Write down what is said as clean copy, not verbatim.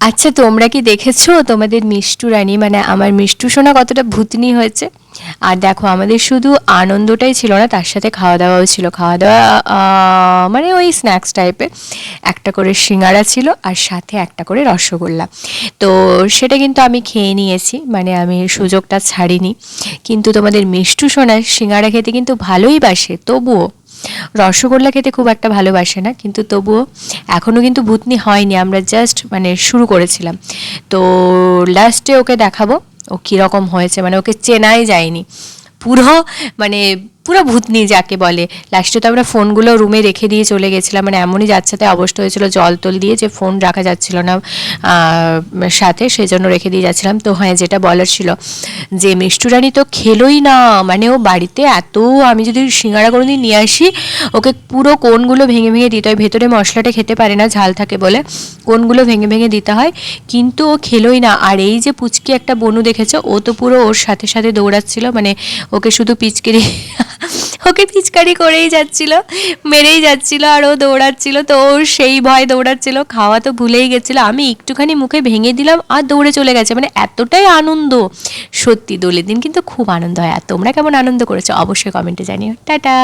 আচ্ছা, তোমরা কি দেখেছো তোমাদের মিষ্টু রানী মানে আমার মিষ্টু সোনা কতটা ভূতনি হয়েছে? আর দেখো, আমাদের শুধু আনন্দটাই ছিল না, তার সাথে খাওয়া দাওয়াও ছিল। খাওয়া দাওয়া মানে ওই স্ন্যাক্স টাইপের, একটা করে সিঙ্গারা ছিল আর সাথে একটা করে রসগোল্লা। তো সেটা কিন্তু আমি খেয়ে নিয়েছি, মানে আমি সুযোগটা ছাড়িনি। কিন্তু তোমাদের মিষ্টু সোনা সিঙ্গারা খেতে কিন্তু ভালোই বাসে, তবুও রসগোল্লা খেতে খুব একটা ভালোবাসে না, কিন্তু তবুও এখনও কিন্তু ভূতনি হয়নি, আমরা জাস্ট মানে শুরু করেছিলাম। তো লাস্টে ওকে দেখাবো ও কীরকম হয়েছে, মানে ওকে চেনাই যায়নি পুরো, মানে পুরো ভূতনি যাকে বলে। লাস্টে তো আমরা ফোনগুলো রুমে রেখে দিয়ে চলে গেছিলাম, মানে এমনই যাচ্ছাতে অবস্থা হয়েছিল, জল টল দিয়ে যে ফোন রাখা যাচ্ছিল না সাথে, সেই জন্য রেখে দিয়ে যাচ্ছিলাম। তো হ্যাঁ, যেটা বলার ছিল যে মিষ্টু রানী তো খেলোই না, মানে ও বাড়িতে এত, আমি যদি সিঙ্গারা কোনোদিন নিয়ে আসি ওকে পুরো কোনগুলো ভেঙে ভেঙে দিতে হয়, ভেতরে মশলাটা খেতে পারে না ঝাল থাকে বলে, কোনগুলো ভেঙে ভেঙে দিতে হয়, কিন্তু ও খেলোই না। আর এই যে পুচকি একটা বনু দেখেছো, ও তো পুরো ওর সাথে সাথে দৌড়াচ্ছিল, মানে ওকে শুধু পিচকারি ওকে পিচকারি করেই যাচ্ছিল, মেরেই যাচ্ছিল, আর ও দৌড়াচ্ছিল, তো ওর সেই ভয় দৌড়াচ্ছিল, খাওয়া তো ভুলেই গেছিলো। আমি একটুখানি মুখে ভেঙে দিলাম আর দৌড়ে চলে গেছে, মানে এতটাই আনন্দ। সত্যি দোলের দিন কিন্তু খুব আনন্দ হয়। আর তোমরা কেমন আনন্দ করেছো অবশ্যই কমেন্টে জানিও। টাটা।